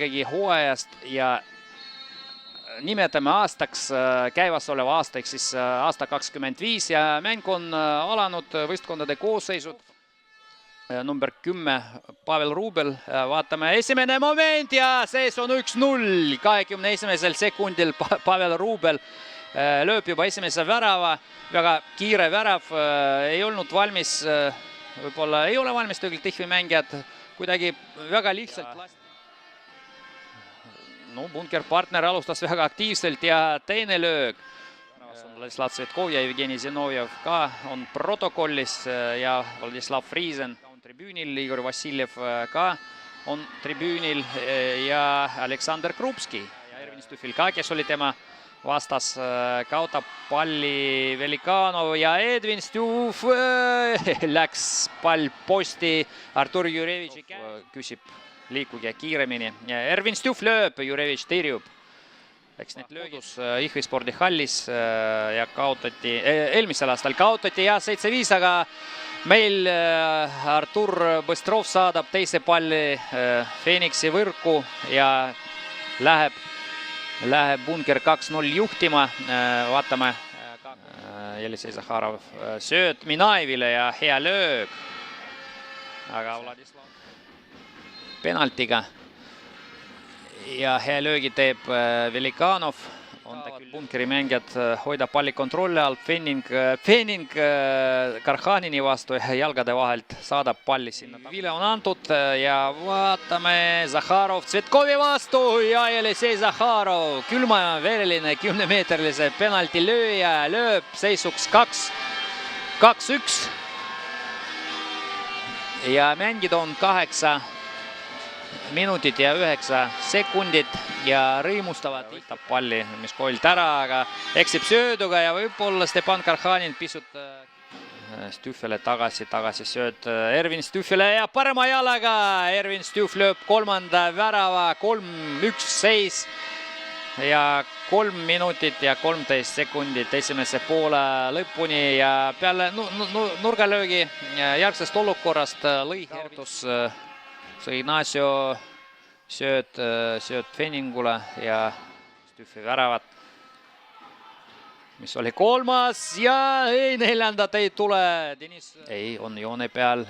ikkagi hooajast ja nimetame aastaks käivasoleva aasta ehk siis aasta 25 ja mäng on alanud võistkondade koosseisud. Number 10 Pavel Rubel, vaatame esimene moment ja sees on 1-0, 21. sekundil Pavel Rubel lööb juba esimese värava, väga kiire värav, ei olnud valmis, võib-olla ei ole valmis tegelikult Tihvi mängijad, kuidagi väga lihtsalt. No, Bunker partner alustas väga aktiivselt ja teine löög. Vladislav Tsvetkov ja Evgeni Zinovjev ka on protokollis ja Vladislav Friesen on tribüünil, Igor Vassiljev ka on tribüünil ja Aleksandr Krupski ja Ervin Stüffel ka, kes oli tema vastas, kaotab palli Velikanov ja Edvin Stüff läks pall posti Artur Jurevitši küsib liikuge kiiremini. Ervin Stüff lööb, Jurevitš tõrjub. Eks need löögis Ihvi spordihallis ja kaotati, eelmisel aastal kaotati ja 7-5, aga meil Artur Bõstrov saadab teise palli Phoenixi võrku ja läheb Bunker 2-0 juhtima. Vaatame Jelisei Zakharov sööt Minaevile ja hea löög. Aga Vladislav penaltiga ja hea löögi teeb Velikanov. Bunkeri mängijad hoida palli kontrolli all. Fening Karhanini vastu jalgade vahelt saadab palli sinna. Vile on antud ja vaatame Zakharov Tsvetkovi vastu ja Jelisei Zakharov, külmavereline 10-meetrilise penalti lööja, lööb seisuks 2-1 ja mängid on 8 minutit ja 9 sekundit ja rõõmustavad palli, mis koilt ära, aga eksib sööduga ja võib-olla Stepan Karhanin pisut Stüffele tagasi sööd Ervin Stüffele ja parema jalaga Ervin Stüff lööb kolmanda värava, 3-1 seis ja 3 minutit ja 13 sekundit esimese poole lõpuni ja peale nurgalöögi järgsest olukorrast lõi Hertus Ignacio sööd Feningule ja Stüffi väravat, mis oli kolmas ja neljandat ei tule. Ei, on joone peal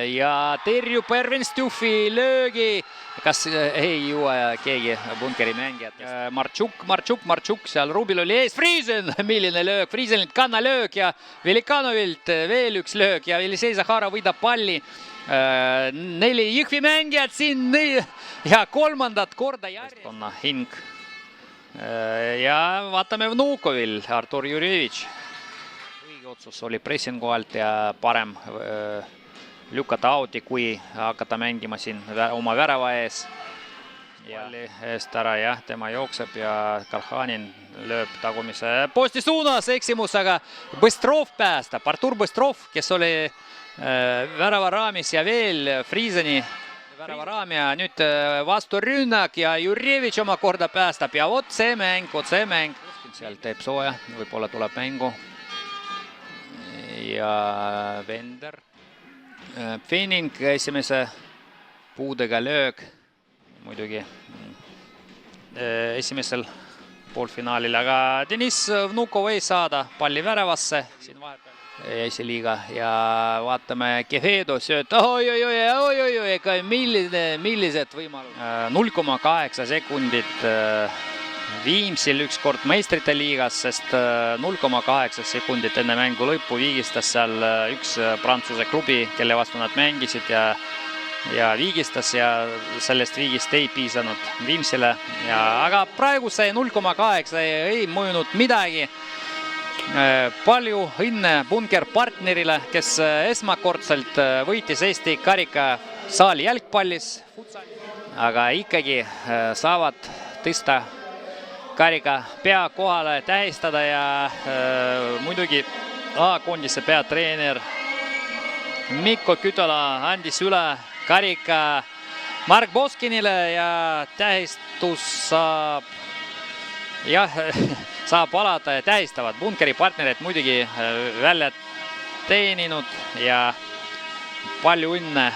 ja terjub Ervin Stüffi löögi. Kas ei jõua keegi Bunkeri mängijat? Martšuk, seal Rubil oli ees. Friesen, milline löög, Friesenilt kannalöög ja Velikanovilt veel üks löög ja Jelisei Zakharov võidab palli. 4 Jõhvi mängijad siin ja kolmandat korda järjest hing. Ja vaatame Vnukovil, Artur Jurevitš. Õige otsus oli pressingu alt ja parem lükata auti, kui hakata mängima siin oma värava ees. Palli eest ära, jah, tema jookseb ja Karhanin lööb tagumise posti suunas eksimus, aga Bõstrov päästab, Artur Bõstrov, kes oli värava raamis ja veel Frieseni värava raam ja nüüd vastu rünnak ja Jurevitš oma korda päästab ja vot see mäng. Seal teeb sooja, võib-olla tuleb mängu. Ja Vender. Fening esimese puudega löög. Muidugi esimesel poolfinaalil, aga Deniss Vnukov ei saada palli väravasse. Siin vahepeal esiliiga ja vaatame Kefedo sööt, oi, millised võimalused. 0,8 sekundit Viimsil ükskord meistrite liigas, sest 0,8 sekundit enne mängu lõppu viigistas seal üks Prantsuse klubi, kelle vastu nad mängisid ja viigistas ja sellest viigist ei piisanud Viimsile. Aga praegu see 0,8 ei mõjunud midagi. Palju õnne Bunker partnerile, kes esmakordselt võitis Eesti karikasaali jalgpallis, aga ikkagi saavad tõsta karika pea kohale tähistada ja muidugi A-koondise peatreener Mikko Kütola andis üle karika Mark Boskinile ja tähistus saab alata ja tähistavad Bunkeri partnerid muidugi välja teeninud ja palju õnne